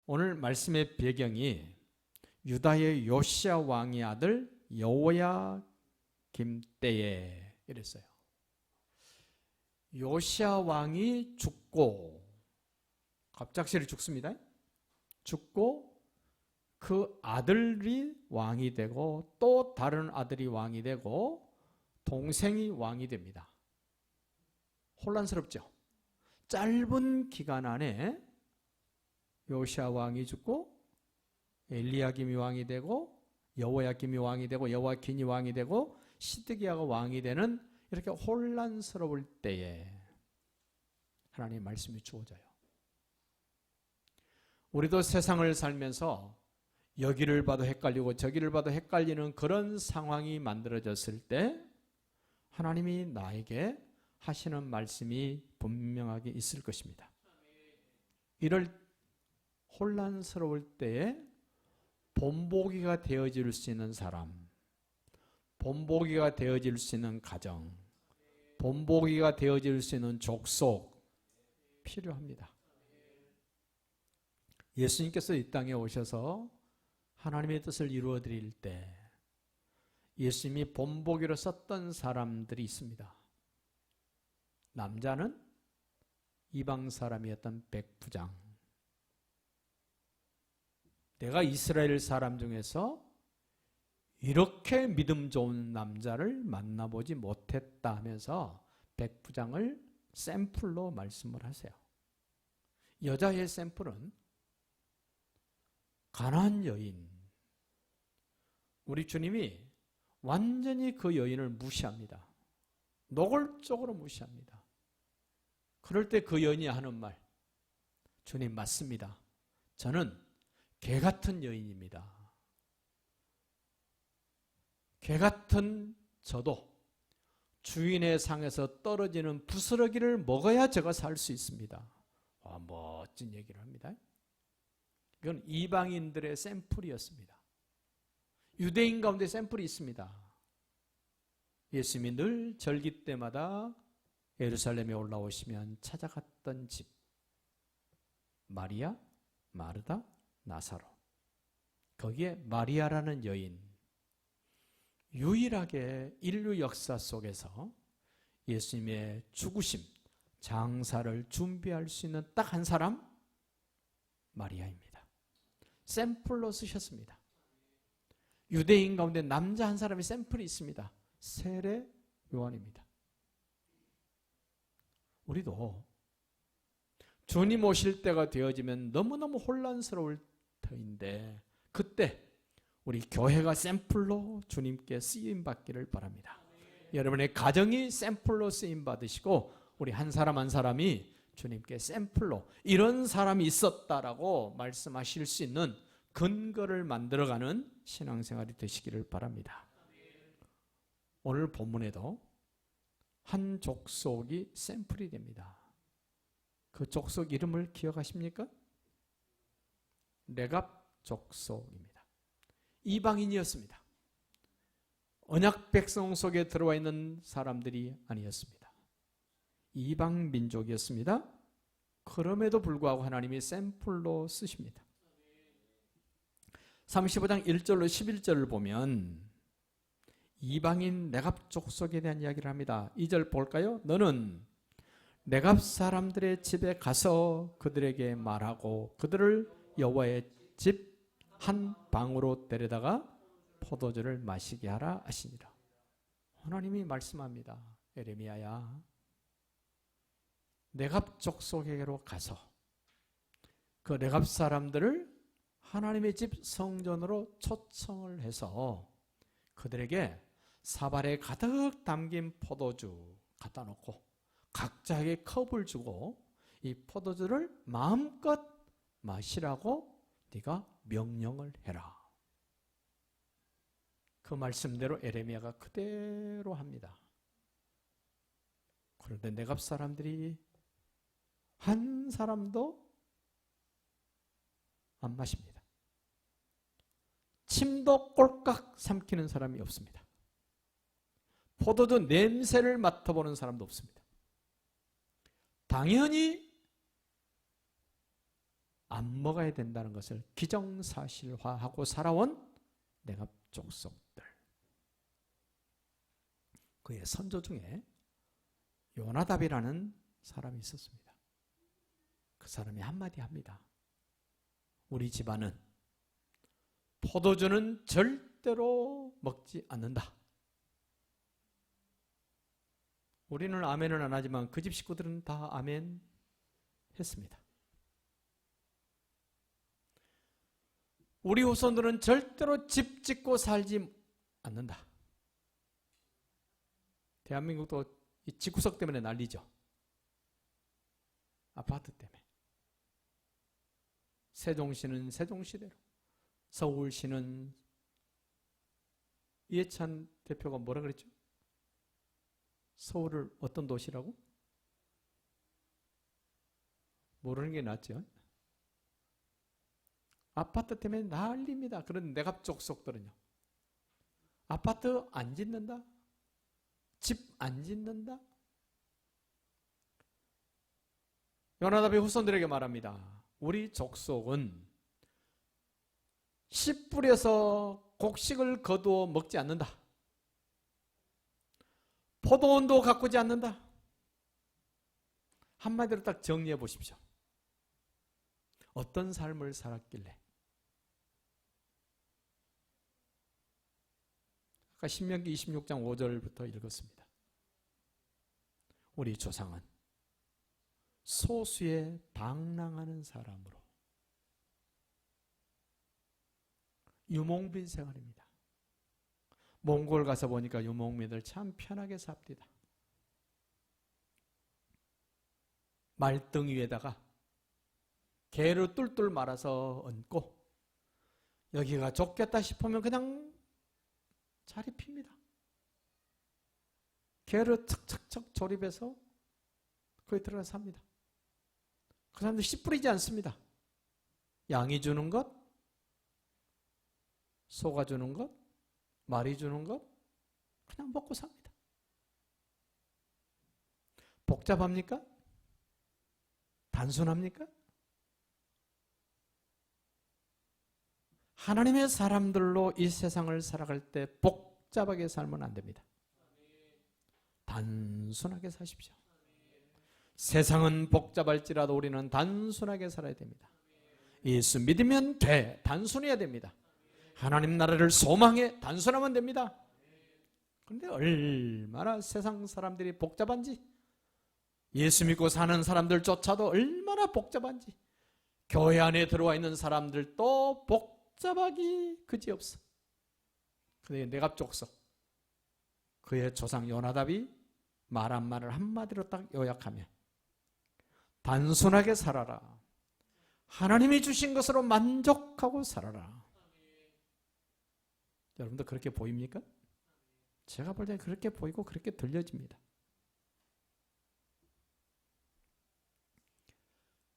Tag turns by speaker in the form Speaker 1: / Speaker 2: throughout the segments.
Speaker 1: 오늘 말씀의 배경이 유다의 요시야 왕의 아들 여호야김 때에 이랬어요. 요시야 왕이 죽고 갑작스레 죽습니다. 죽고 그 아들이 왕이 되고 또 다른 아들이 왕이 되고 동생이 왕이 됩니다. 혼란스럽죠. 짧은 기간 안에 요시야 왕이 죽고 엘리야김이 왕이 되고 여호야김이 왕이 되고 여호야킨이 왕이 되고 시드기야가 왕이 되는 이렇게 혼란스러울 때에 하나님의 말씀이 주어져요. 우리도 세상을 살면서 여기를 봐도 헷갈리고 저기를 봐도 헷갈리는 그런 상황이 만들어졌을 때 하나님이 나에게 하시는 말씀이 분명하게 있을 것입니다. 이럴 혼란스러울 때에 본보기가 되어질 수 있는 사람, 본보기가 되어질 수 있는 가정, 본보기가 되어질 수 있는 족속 필요합니다. 예수님께서 이 땅에 오셔서 하나님의 뜻을 이루어 드릴 때 예수님이 본보기로 썼던 사람들이 있습니다. 남자는 이방 사람이었던 백부장, 내가 이스라엘 사람 중에서 이렇게 믿음 좋은 남자를 만나보지 못했다 하면서 백부장을 샘플로 말씀을 하세요. 여자의 샘플은 가나안 여인. 우리 주님이 완전히 그 여인을 무시합니다. 노골적으로 무시합니다. 그럴 때 그 여인이 하는 말, 주님 맞습니다. 저는 개 같은 여인입니다. 개 같은 저도 주인의 상에서 떨어지는 부스러기를 먹어야 제가 살 수 있습니다. 멋진 얘기를 합니다. 이건 이방인들의 샘플이었습니다. 유대인 가운데 샘플이 있습니다. 예수님이 늘 절기 때마다 예루살렘에 올라오시면 찾아갔던 집, 마리아, 마르다, 나사로. 거기에 마리아라는 여인, 유일하게 인류 역사 속에서 예수님의 죽으심, 장사를 준비할 수 있는 딱 한 사람, 마리아입니다. 샘플로 쓰셨습니다. 유대인 가운데 남자 한 사람의 샘플이 있습니다. 세례 요한입니다. 우리도 주님 오실 때가 되어지면 너무너무 혼란스러울 터인데 그때 우리 교회가 샘플로 주님께 쓰임받기를 바랍니다. 여러분의 가정이 샘플로 쓰임받으시고 우리 한 사람 한 사람이 주님께 샘플로 이런 사람이 있었다라고 말씀하실 수 있는 근거를 만들어가는 신앙생활이 되시기를 바랍니다. 오늘 본문에도 한 족속이 샘플이 됩니다. 그 족속 이름을 기억하십니까? 레갑 족속입니다. 이방인이었습니다. 언약 백성 속에 들어와 있는 사람들이 아니었습니다. 이방 민족이었습니다. 그럼에도 불구하고 하나님이 샘플로 쓰십니다. 35장 1절로 11절을 보면 이방인 레갑 족속에 대한 이야기를 합니다. 2절 볼까요? 너는 레갑 사람들의 집에 가서 그들에게 말하고 그들을 여호와의 집 한 방으로 데려다가 포도주를 마시게 하라 하시니라. 하나님이 말씀합니다. 에레미야야, 레갑 족속에게로 가서 그 레갑 사람들을 하나님의 집 성전으로 초청을 해서 그들에게 사발에 가득 담긴 포도주 갖다 놓고 각자에게 컵을 주고 이 포도주를 마음껏 마시라고 네가 명령을 해라. 그 말씀대로 에레미야가 그대로 합니다. 그런데 네갑 사람들이 한 사람도 안 마십니다. 침도 꼴깍 삼키는 사람이 없습니다. 포도주 냄새를 맡아보는 사람도 없습니다. 당연히 안 먹어야 된다는 것을 기정사실화하고 살아온 내갑 족속들. 그의 선조 중에 요나답이라는 사람이 있었습니다. 그 사람이 한마디 합니다. 우리 집안은 포도주는 절대로 먹지 않는다. 우리는 아멘은 안 하지만 그 집 식구들은 다 아멘 했습니다. 우리 후손들은 절대로 집 짓고 살지 않는다. 대한민국도 이 집구석 때문에 난리죠. 아파트 때문에. 세종시는 세종시대로, 서울시는 이해찬 대표가 뭐라 그랬죠? 서울을 어떤 도시라고? 모르는 게 낫죠. 아파트 때문에 난립니다. 그런 내갑 족속들은요. 아파트 안 짓는다? 집 안 짓는다? 요나답이 후손들에게 말합니다. 우리 족속은 씨 뿌려서 곡식을 거두어 먹지 않는다. 포도원도 가꾸지 않는다. 한마디로 딱 정리해 보십시오. 어떤 삶을 살았길래? 아까 신명기 26장 5절부터 읽었습니다. 우리 조상은 소수에 방랑하는 사람으로 유목민 생활입니다. 몽골 가서 보니까 유목민들 참 편하게 삽디다. 말등 위에다가 개로 뚫뚫 말아서 얹고 여기가 좁겠다 싶으면 그냥 자리 핍니다. 개를 척척척 조립해서 거기 들어가서 삽니다. 그 사람들 씨 뿌리지 않습니다. 양이 주는 것, 소가 주는 것, 말이 주는 것 그냥 먹고 삽니다. 복잡합니까? 단순합니까? 하나님의 사람들로 이 세상을 살아갈 때 복잡하게 살면 안 됩니다. 단순하게 사십시오. 세상은 복잡할지라도 우리는 단순하게 살아야 됩니다. 예수 믿으면 돼. 단순해야 됩니다. 하나님 나라를 소망해. 단순하면 됩니다. 그런데 얼마나 세상 사람들이 복잡한지, 예수 믿고 사는 사람들조차도 얼마나 복잡한지, 교회 안에 들어와 있는 사람들도 복잡하기 그지없어. 그의 내갑 족속, 그의 조상 요나답이 말한 말을 한마디로 딱 요약하면 단순하게 살아라. 하나님이 주신 것으로 만족하고 살아라. 여러분도 그렇게 보입니까? 제가 볼 때는 그렇게 보이고 그렇게 들려집니다.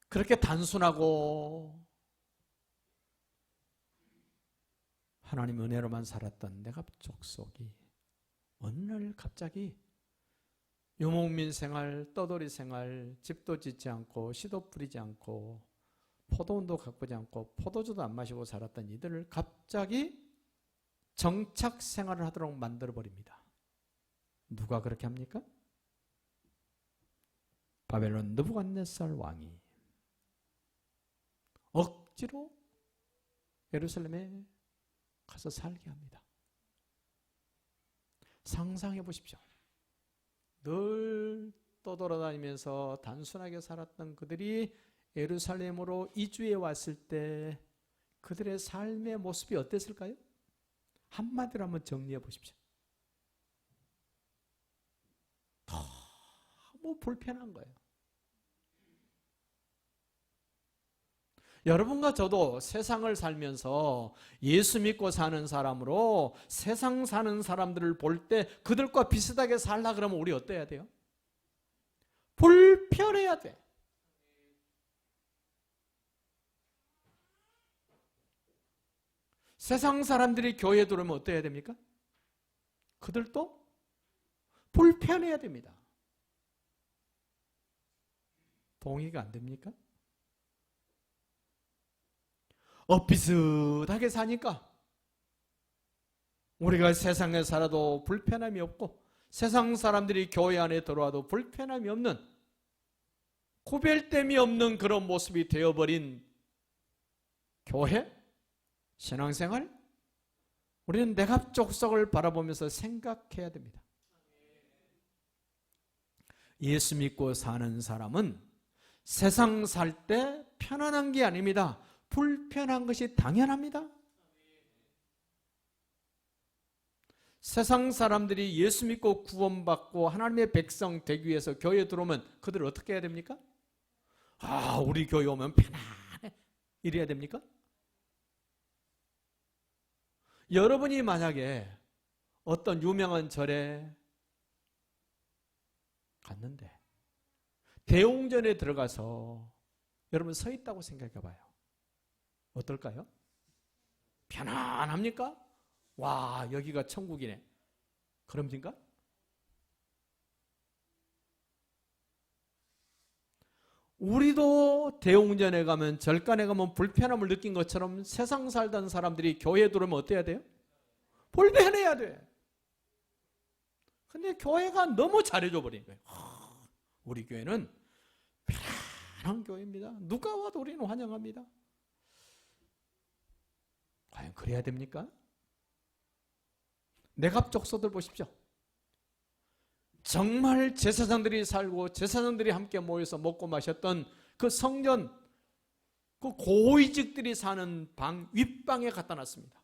Speaker 1: 그렇게 단순하고 하나님 은혜로만 살았던 내갑 족속이 어느 날 갑자기 유목민 생활, 떠돌이 생활, 집도 짓지 않고 씨도 뿌리지 않고 포도원도 가꾸지 않고 포도주도 안 마시고 살았던 이들을 갑자기 정착 생활을 하도록 만들어버립니다. 누가 그렇게 합니까? 바벨론 느부갓네살 왕이 억지로 예루살렘에 가서 살게 합니다. 상상해 보십시오. 늘 떠돌아다니면서 단순하게 살았던 그들이 예루살렘으로 이주해 왔을 때 그들의 삶의 모습이 어땠을까요? 한마디로 한번 정리해 보십시오. 너무 불편한 거예요. 여러분과 저도 세상을 살면서 예수 믿고 사는 사람으로 세상 사는 사람들을 볼 때 그들과 비슷하게 살라 그러면 우리 어때야 돼요? 불편해야 돼. 세상 사람들이 교회에 들어오면 어때야 됩니까? 그들도 불편해야 됩니다. 동의가 안 됩니까? 엇비슷하게 사니까 우리가 세상에 살아도 불편함이 없고 세상 사람들이 교회 안에 들어와도 불편함이 없는, 구별됨이 없는 그런 모습이 되어버린 교회, 신앙생활, 우리는 내갑족속을 바라보면서 생각해야 됩니다. 예수 믿고 사는 사람은 세상 살 때 편안한 게 아닙니다. 불편한 것이 당연합니다. 세상 사람들이 예수 믿고 구원받고 하나님의 백성 되기 위해서 교회에 들어오면 그들 어떻게 해야 됩니까? 아, 우리 교회 오면 편안해, 이래야 됩니까? 여러분이 만약에 어떤 유명한 절에 갔는데 대웅전에 들어가서 여러분 서 있다고 생각해 봐요. 어떨까요? 편안합니까? 와, 여기가 천국이네. 그럼진가? 우리도 대웅전에 가면, 절간에 가면 불편함을 느낀 것처럼 세상 살던 사람들이 교회에 들어오면 어때야 돼요? 불편해야 돼. 근데 교회가 너무 잘해줘 버린 거예요. 우리 교회는 편안한 교회입니다. 누가 와도 우리는 환영합니다. 과연 그래야 됩니까? 내갑족속들 보십시오. 정말 제사장들이 살고 제사장들이 함께 모여서 먹고 마셨던 그 성전, 그 고위직들이 사는 방 윗방에 갖다 놨습니다.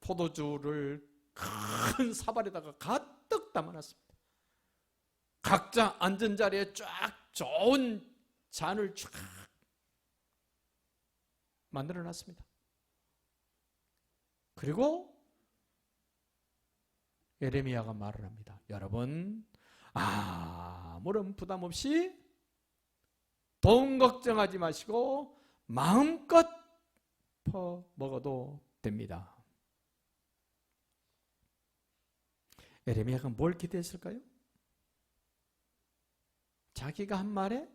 Speaker 1: 포도주를 큰 사발에다가 가득 담아놨습니다. 각자 앉은 자리에 쫙 좋은 잔을 쫙 만들어놨습니다. 그리고 예레미야가 말을 합니다. 여러분, 아무런 부담 없이 돈 걱정하지 마시고 마음껏 퍼먹어도 됩니다. 예레미야가 뭘 기대했을까요? 자기가 한 말에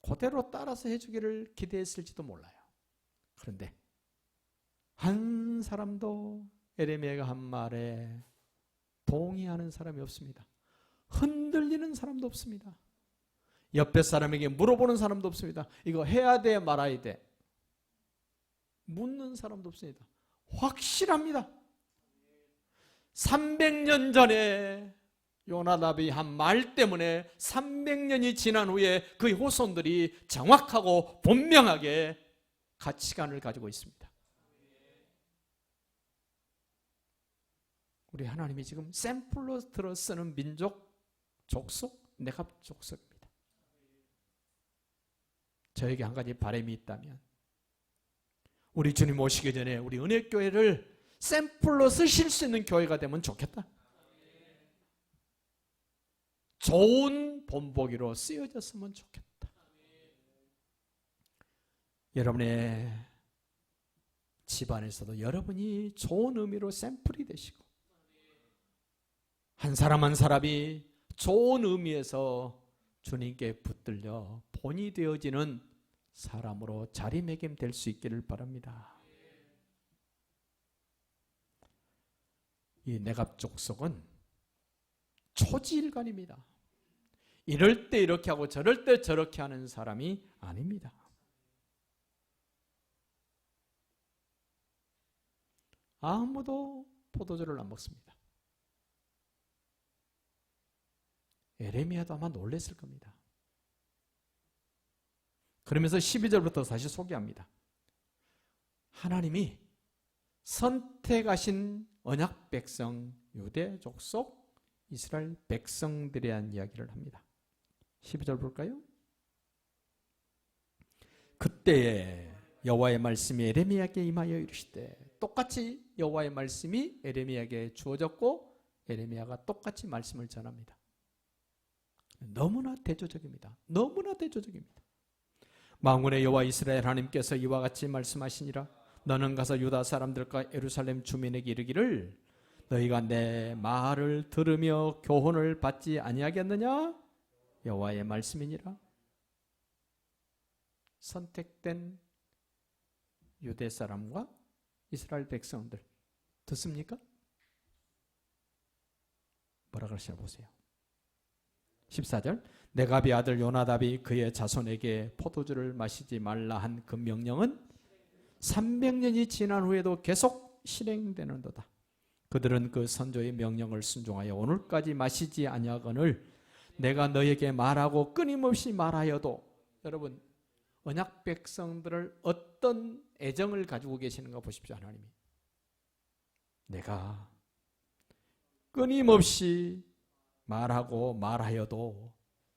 Speaker 1: 그대로 따라서 해주기를 기대했을지도 몰라요. 그런데 한 사람도 예레미야가 한 말에 동의하는 사람이 없습니다. 흔들리는 사람도 없습니다. 옆에 사람에게 물어보는 사람도 없습니다. 이거 해야 돼, 말아야 돼, 묻는 사람도 없습니다. 확실합니다. 300년 전에 요나답이 한 말 때문에 300년이 지난 후에 그의 후손들이 정확하고 분명하게 가치관을 가지고 있습니다. 우리 하나님이 지금 샘플로 들어 쓰는 민족, 족속, 내갑족속입니다. 저에게 한 가지 바람이 있다면 우리 주님 오시기 전에 우리 은혜교회를 샘플로 쓰실 수 있는 교회가 되면 좋겠다. 좋은 본보기로 쓰여졌으면 좋겠다. 여러분의 집안에서도 여러분이 좋은 의미로 샘플이 되시고 한 사람 한 사람이 좋은 의미에서 주님께 붙들려 본이 되어지는 사람으로 자리매김될 수 있기를 바랍니다. 이 내갑족속은 초지일관입니다. 이럴 때 이렇게 하고 저럴 때 저렇게 하는 사람이 아닙니다. 아무도 포도주를 안 먹습니다. 예레미야도 아마 놀랐을 겁니다. 그러면서 12절부터 다시 소개합니다. 하나님이 선택하신 언약 백성, 유대 족속, 이스라엘 백성들에 대한 이야기를 합니다. 12절 볼까요? 그때에 여호와의 말씀이 예레미야에게 임하여 이르시되, 똑같이 여호와의 말씀이 예레미야에게 주어졌고 예레미야가 똑같이 말씀을 전합니다. 너무나 대조적입니다. 너무나 대조적입니다. 만군의 여호와 이스라엘 하나님께서 이와 같이 말씀하시니라. 너는 가서 유다 사람들과 예루살렘 주민에게 이르기를, 너희가 내 말을 들으며 교훈을 받지 아니하겠느냐? 여호와의 말씀이니라. 선택된 유대 사람과 이스라엘 백성들 듣습니까? 뭐라 그러시나 보세요. 14절 네갑의 아들 요나답이 그의 자손에게 포도주를 마시지 말라 한 그 명령은 300년이 지난 후에도 계속 실행되는도다. 그들은 그 선조의 명령을 순종하여 오늘까지 마시지 아니하거늘 내가 너에게 말하고 끊임없이 말하여도, 여러분 언약 백성들을 어떤 애정을 가지고 계시는가 보십시오. 하나님이 내가 끊임없이 말하고 말하여도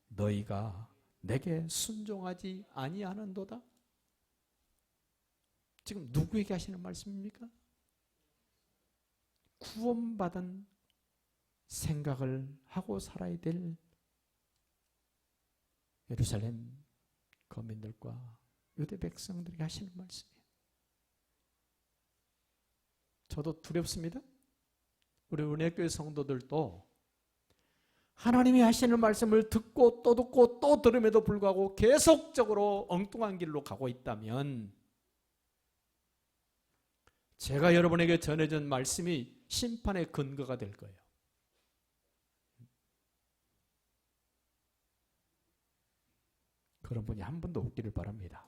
Speaker 1: 너희가 내게 순종하지 아니하는도다. 지금 누구에게 하시는 말씀입니까? 구원받은 생각을 하고 살아야 될 예루살렘 거민들과 유대 백성들에게 하시는 말씀이에요. 저도 두렵습니다. 우리 은혜교회 성도들도 하나님이 하시는 말씀을 듣고 또 듣고 또 들음에도 불구하고 계속적으로 엉뚱한 길로 가고 있다면 제가 여러분에게 전해준 말씀이 심판의 근거가 될 거예요. 그런 분이 한 분도 없기를 바랍니다.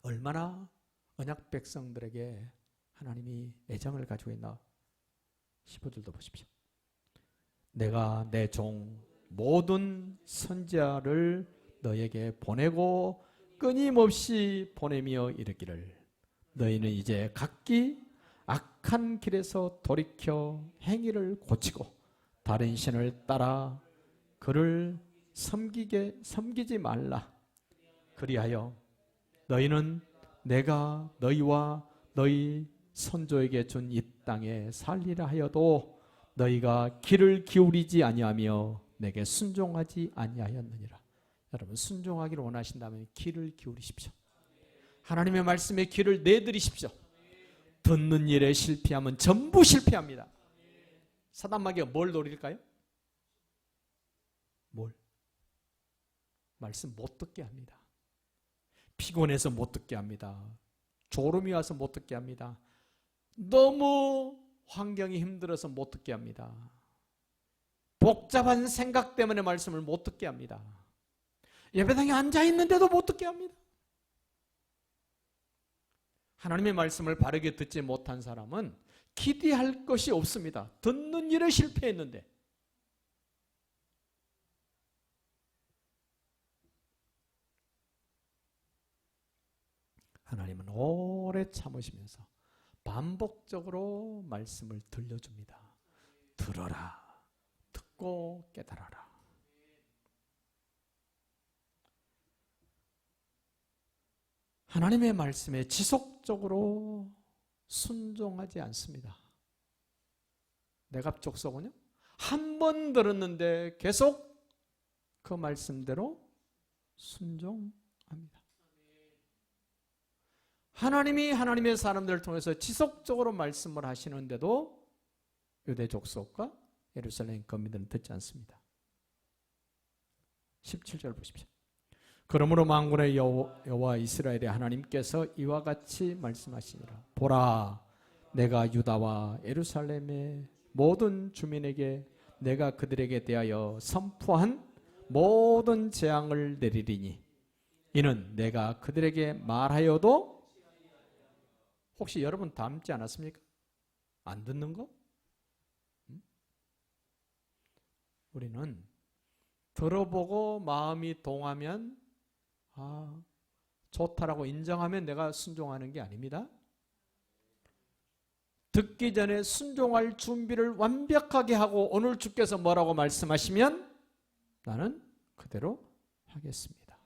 Speaker 1: 얼마나 언약 백성들에게 하나님이 애정을 가지고 있나 15절도 보십시오. 내가 내 종 모든 선지자를 너에게 보내고 끊임없이 보내며 이르기를 너희는 이제 각기 악한 길에서 돌이켜 행위를 고치고 다른 신을 따라 그를 섬기지 말라. 그리하여 너희는 내가 너희와 너희 선조에게 준 이 땅에 살리라 하여도 너희가 귀를 기울이지 아니하며 내게 순종하지 아니하였느니라. 여러분 순종하기를 원하신다면 귀를 기울이십시오. 하나님의 말씀에 귀를 내드리십시오. 듣는 일에 실패하면 전부 실패합니다. 사단마귀가 뭘 노릴까요? 뭘? 말씀 못 듣게 합니다. 피곤해서 못 듣게 합니다. 졸음이 와서 못 듣게 합니다. 너무 환경이 힘들어서 못 듣게 합니다. 복잡한 생각 때문에 말씀을 못 듣게 합니다. 예배당에 앉아 있는데도 못 듣게 합니다. 하나님의 말씀을 바르게 듣지 못한 사람은 기대할 것이 없습니다. 듣는 일에 실패했는데. 하나님은 오래 참으시면서 반복적으로 말씀을 들려줍니다. 들어라. 듣고 깨달아라. 하나님의 말씀에 지속적으로 순종하지 않습니다. 내갑 족속은요, 한 번 들었는데 계속 그 말씀대로 순종합니다. 하나님이 하나님의 사람들을 통해서 지속적으로 말씀을 하시는데도 유대 족속과 예루살렘 거민들은 듣지 않습니다. 17절 보십시오. 그러므로 만군의 여호와 이스라엘의 하나님께서 이와 같이 말씀하시니라. 보라, 내가 유다와 예루살렘의 모든 주민에게 내가 그들에게 대하여 선포한 모든 재앙을 내리리니 이는 내가 그들에게 말하여도 혹시 여러분 닮지 않았습니까? 안 듣는 거? 우리는 들어보고 마음이 동하면 좋다라고 인정하면 내가 순종하는 게 아닙니다. 듣기 전에 순종할 준비를 완벽하게 하고 오늘 주께서 뭐라고 말씀하시면 나는 그대로 하겠습니다.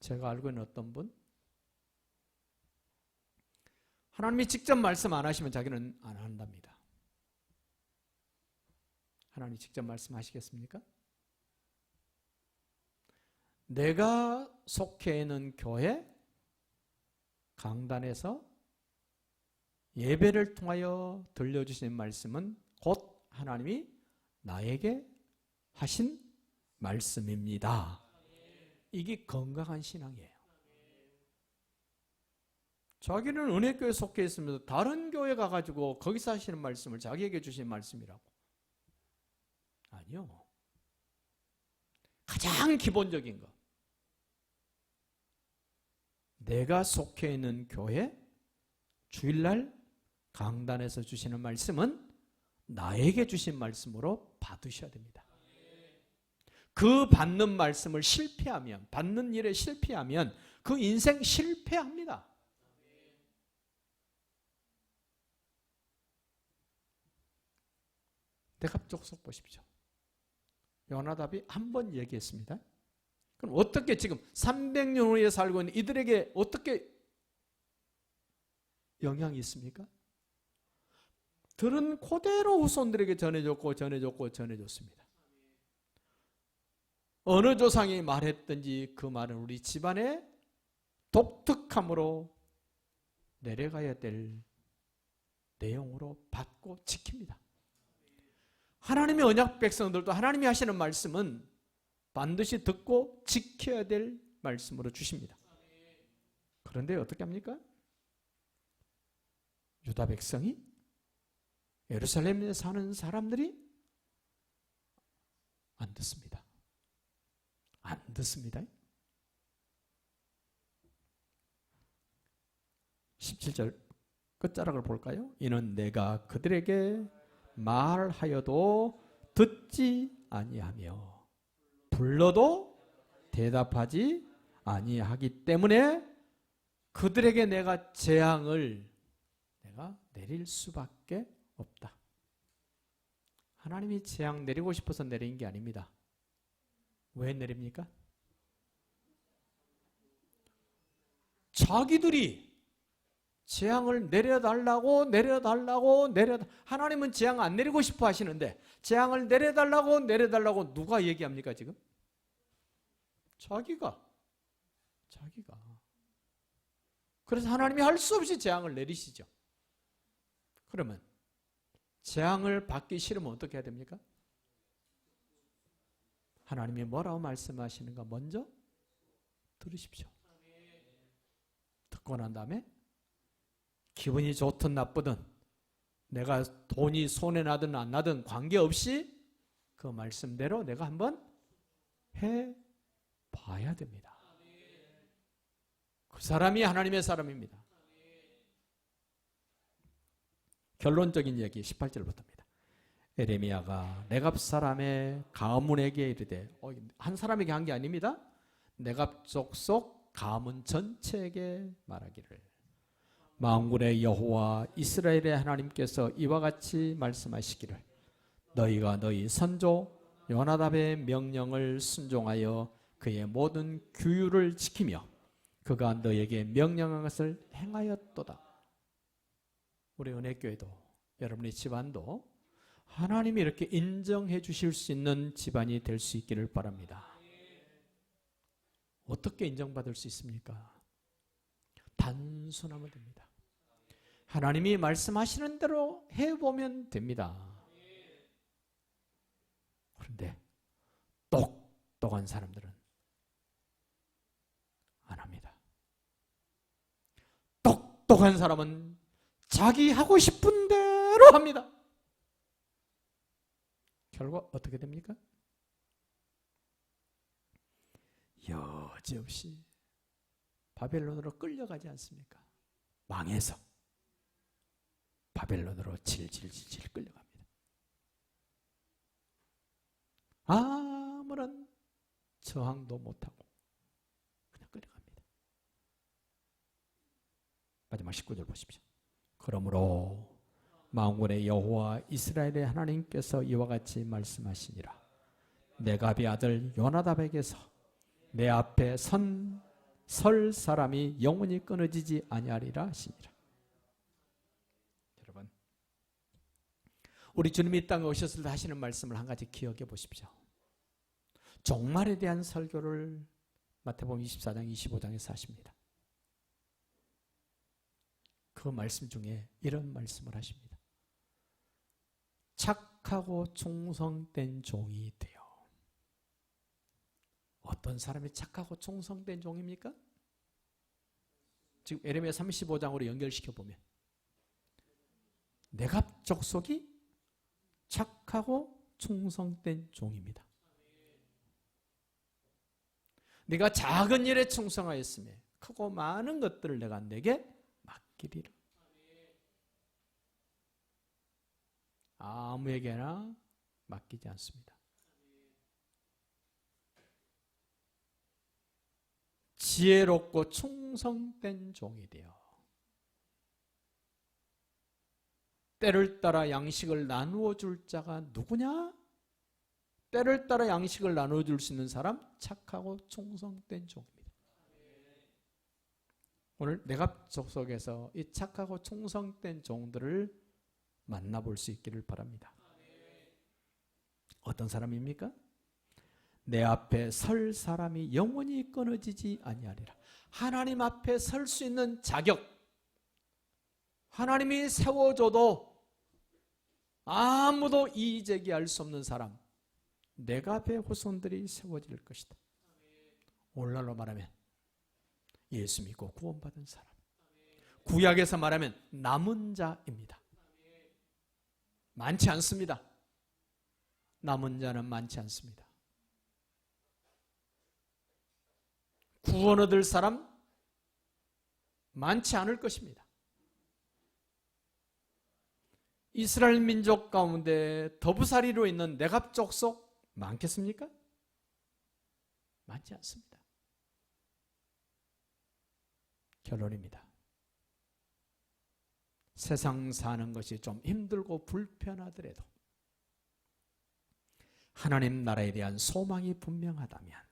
Speaker 1: 제가 알고 있는 어떤 분, 하나님이 직접 말씀 안 하시면 자기는 안 한답니다. 하나님이 직접 말씀하시겠습니까? 내가 속해 있는 교회 강단에서 예배를 통하여 들려주신 말씀은 곧 하나님이 나에게 하신 말씀입니다. 이게 건강한 신앙이에요. 자기는 은혜교회에 속해 있으면서 다른 교회 가가지고 거기서 하시는 말씀을 자기에게 주신 말씀이라고. 아니요. 가장 기본적인 거. 내가 속해 있는 교회 주일날 강단에서 주시는 말씀은 나에게 주신 말씀으로 받으셔야 됩니다. 그 받는 말씀을 실패하면, 받는 일에 실패하면 그 인생 실패합니다. 대갑 족속 보십시오. 요나답이 한 번 얘기했습니다. 그럼 어떻게 지금 300년 후에 살고 있는 이들에게 어떻게 영향이 있습니까? 들은 그대로 후손들에게 전해줬습니다. 어느 조상이 말했든지 그 말은 우리 집안의 독특함으로 내려가야 될 내용으로 받고 지킵니다. 하나님의 언약 백성들도 하나님이 하시는 말씀은 반드시 듣고 지켜야 될 말씀으로 주십니다. 그런데 어떻게 합니까? 유다 백성이, 예루살렘에 사는 사람들이 안 듣습니다. 안 듣습니다. 17절 끝자락을 볼까요? 이는 내가 그들에게 말하여도 듣지 아니하며 불러도 대답하지 아니하기 때문에 그들에게 내가 재앙을 내가 내릴 수밖에 없다. 하나님이 재앙 내리고 싶어서 내린 게 아닙니다. 왜 내립니까? 자기들이 재앙을 내려달라고 하나님은 재앙 안 내리고 싶어 하시는데 재앙을 내려달라고 누가 얘기합니까 지금? 자기가. 그래서 하나님이 할 수 없이 재앙을 내리시죠. 그러면 재앙을 받기 싫으면 어떻게 해야 됩니까? 하나님이 뭐라고 말씀하시는가 먼저 들으십시오. 듣고 난 다음에 기분이 좋든 나쁘든 내가 돈이 손에 나든 안 나든 관계없이 그 말씀대로 내가 한번 해봐야 됩니다. 그 사람이 하나님의 사람입니다. 결론적인 얘기 18절부터입니다. 에레미야가 네갑 사람의 가문에게 이르되, 한 사람에게 한 게 아닙니다. 네갑 족속 가문 전체에게 말하기를 만군의 여호와 이스라엘의 하나님께서 이와 같이 말씀하시기를 너희가 너희 선조 요나답의 명령을 순종하여 그의 모든 규율을 지키며 그가 너희에게 명령한 것을 행하였도다. 우리 은혜교회도 여러분의 집안도 하나님이 이렇게 인정해 주실 수 있는 집안이 될 수 있기를 바랍니다. 어떻게 인정받을 수 있습니까? 단순하면 됩니다. 하나님이 말씀하시는 대로 해보면 됩니다. 그런데 똑똑한 사람들은 안 합니다. 똑똑한 사람은 자기 하고 싶은 대로 합니다. 결과 어떻게 됩니까? 여지없이 바벨론으로 끌려가지 않습니까? 망해서 바벨론으로 질질질질 끌려갑니다. 아무런 저항도 못하고 그냥 끌려갑니다. 마지막 19절 보십시오. 그러므로 만군의 여호와 이스라엘의 하나님께서 이와 같이 말씀하시니라. 네갑의 아들 요나답에게서 내 앞에 설 사람이 영원히 끊어지지 아니하리라 하시니라. 여러분, 우리 주님이 이 땅에 오셨을 때 하시는 말씀을 한 가지 기억해 보십시오. 종말에 대한 설교를 마태복음 24장 25장에서 하십니다. 그 말씀 중에 이런 말씀을 하십니다. 착하고 충성된 종이 되어 어떤 사람이 착하고 충성된 종입니까? 지금 예레미야 35장으로 연결시켜 보면 내갑 족속이 착하고 충성된 종입니다. 네가 작은 일에 충성하였으며 크고 많은 것들을 내가 내게 맡기리라. 아무에게나 맡기지 않습니다. 지혜롭고 충성된 종이 되어 때를 따라 양식을 나누어 줄 자가 누구냐? 때를 따라 양식을 나누어 줄 수 있는 사람, 착하고 충성된 종입니다. 오늘 내갑 족속에서 이 착하고 충성된 종들을 만나볼 수 있기를 바랍니다. 어떤 사람입니까? 내 앞에 설 사람이 영원히 끊어지지 아니하리라. 하나님 앞에 설 수 있는 자격, 하나님이 세워줘도 아무도 이의제기할 수 없는 사람, 내갑의 후손들이 세워질 것이다. 오늘날로 말하면 예수 믿고 구원받은 사람, 구약에서 말하면 남은 자입니다. 많지 않습니다. 남은 자는 많지 않습니다. 구원 얻을 사람 많지 않을 것입니다. 이스라엘 민족 가운데 더부살이로 있는 내갑 족속 많겠습니까? 많지 않습니다. 결론입니다. 세상 사는 것이 좀 힘들고 불편하더라도 하나님 나라에 대한 소망이 분명하다면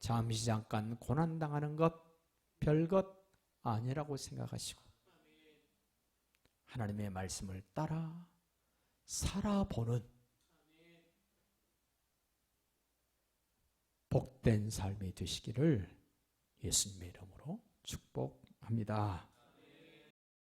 Speaker 1: 잠시 잠깐 고난당하는 것 별것 아니라고 생각하시고 하나님의 말씀을 따라 살아보는 복된 삶이 되시기를 예수님의 이름으로 축복합니다.